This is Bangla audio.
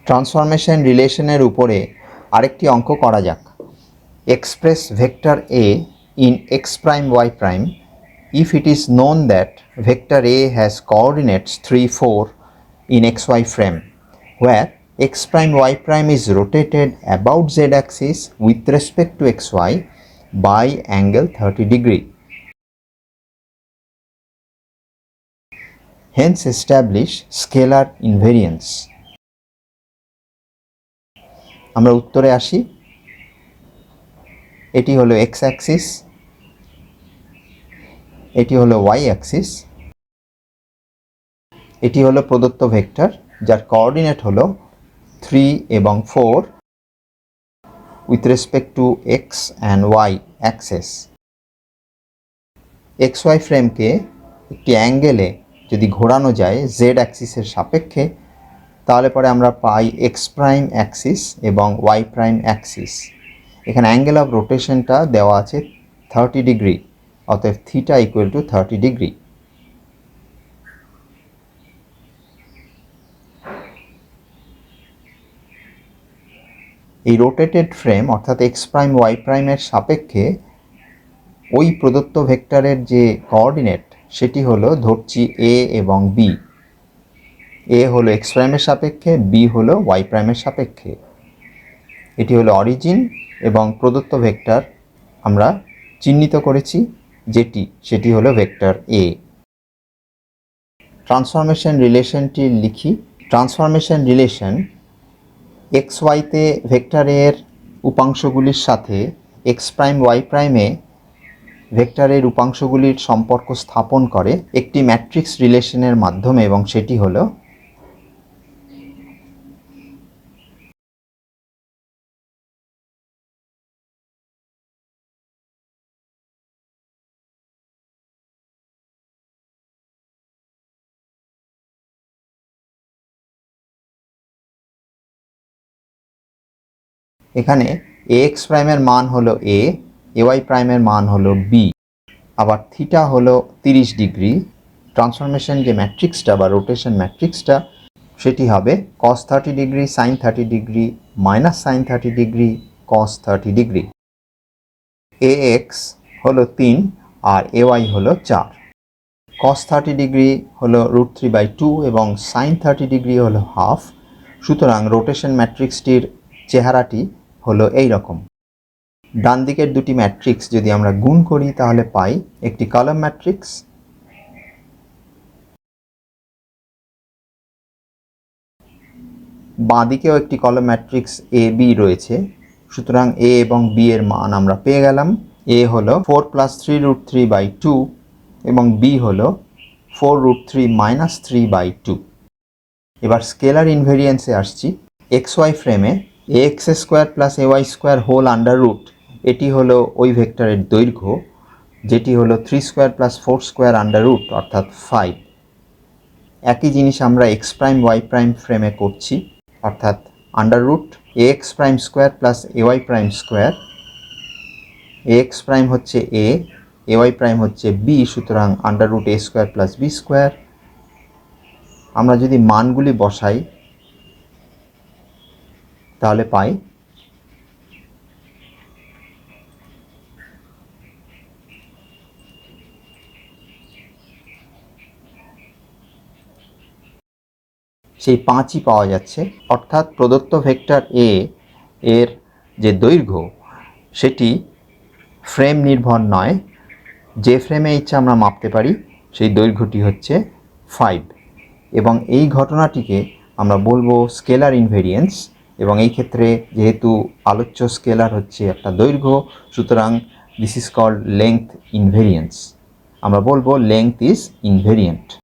ট্রান্সফরমেশন রিলেশনের উপরে আরেকটি অঙ্ক করা যাক। Express vector a in x prime y prime if it is known that vector A has coordinates 3, 4 in xy frame where x prime y prime is rotated about z axis with respect to xy by angle 30 degree. Hence establish scalar invariance. আমরা উত্তরে আসি। এটি হলো x axis, এটি হলো y axis, এটি হলো প্রদত্ত ভেক্টর যার কোঅর্ডিনেট হলো 3 এবং 4 with respect to x and y axis. xy ফ্রেমকে একটি অ্যাঙ্গেলে যদি ঘোরানো যায় z অ্যাক্সিসের সাপেক্ষে, তাহলে পরে আমরা পাই x প্রাইম অ্যাক্সিস এবং y প্রাইম অ্যাক্সিস। এখানে অ্যাঙ্গেল অফ রোটেশনটা দেওয়া আছে 30 ডিগ্রি, অতএব থিটা ইকুয়াল টু 30 ডিগ্রি। এই রোটেটেড ফ্রেম অর্থাৎ এক্স প্রাইম ওয়াই প্রাইমের সাপেক্ষে ওই প্রদত্ত ভেক্টরের যে কোঅর্ডিনেট সেটি হলো, ধরছি এ এবং বি। এ হলো এক্স প্রাইমের সাপেক্ষে, বি হলো ওয়াই প্রাইমের সাপেক্ষে। এটি হলো অরিজিন এবং প্রদত্ত ভেক্টর আমরা চিহ্নিত করেছি সেটি হলো ভেক্টর এ। ট্রান্সফরমেশন রিলেশনটি লিখি। ট্রান্সফরমেশন রিলেশন এক্স ওয়াইতে ভেক্টর এর উপাংশগুলির সাথে এক্স প্রাইম ওয়াই প্রাইমে ভেক্টরের উপাংশগুলির সম্পর্ক স্থাপন করে একটি ম্যাট্রিক্স রিলেশনের মাধ্যমে, এবং সেটি হলো এখানে এ এক্স প্রাইমের মান হলো এ, এ ওয়াই প্রাইমের মান হলো বি, আবার থিটা হলো 30 ডিগ্রি। ট্রান্সফরমেশন যে ম্যাট্রিক্সটা বা রোটেশন ম্যাট্রিক্সটা সেটি হবে cos 30 degree, sin 30 degree, minus sin 30 degree, cos 30 degree. এ এক্স হলো 3 আর এ ওয়াই হলো 4। cos 30 ডিগ্রি হলো √3/2 এবং sin 30 ডিগ্রি হলো হাফ। সুতরাং রোটেশন ম্যাট্রিক্সটির চেহারাটি হলো এই রকম। ডান দিকের দুটি ম্যাট্রিক্স যদি আমরা গুণ করি তাহলে পাই একটি কলাম ম্যাট্রিক্স, বাঁ দিকেও একটি কলাম ম্যাট্রিক্স এ বি রয়েছে। সুতরাং এ এবং বি এর মান আমরা পেয়ে গেলাম। এ হলো 4 + 3√3/2 এবং বি হলো 4√3 - 3/2। এবার স্কেলার ইনভেরিয়েন্সে আসছি। এক্স ওয়াই ফ্রেমে ax² + ay² whole under root, এটি হলো ওই ভেক্টরের দৈর্ঘ্য, যেটি হলো 3² + 4² আন্ডার রুট অর্থাৎ 5। একই জিনিস আমরা এক্স প্রাইম ওয়াই প্রাইম ফ্রেমে করছি, অর্থাৎ under root ax prime square plus ay prime square. ax prime হচ্ছে a, ay প্রাইম হচ্ছে b, সুতরাং under root a² + b square. আমরা যদি মানগুলি বসাই তাহলে পাই সেই 5ই পাওয়া যাচ্ছে। অর্থাৎ প্রদত্ত ভেক্টর এ এর যে দৈর্ঘ্য সেটি ফ্রেম নির্ভর নয়, যে ফ্রেমে ইচ্ছা আমরা মাপতে পারি সেই দৈর্ঘ্যটি হচ্ছে 5। এবং এই ঘটনাটিকে আমরা বলবো স্কেলার ইনভেরিয়েন্স, এবং এই ক্ষেত্রে যেহেতু আলোচ্য স্কেলার হচ্ছে একটা দৈর্ঘ্য, সুতরাং দিস ইজ কল্ড লেংথ ইনভেরিয়েন্স। আমরা বলবো লেংথ ইজ ইনভেরিয়েন্ট।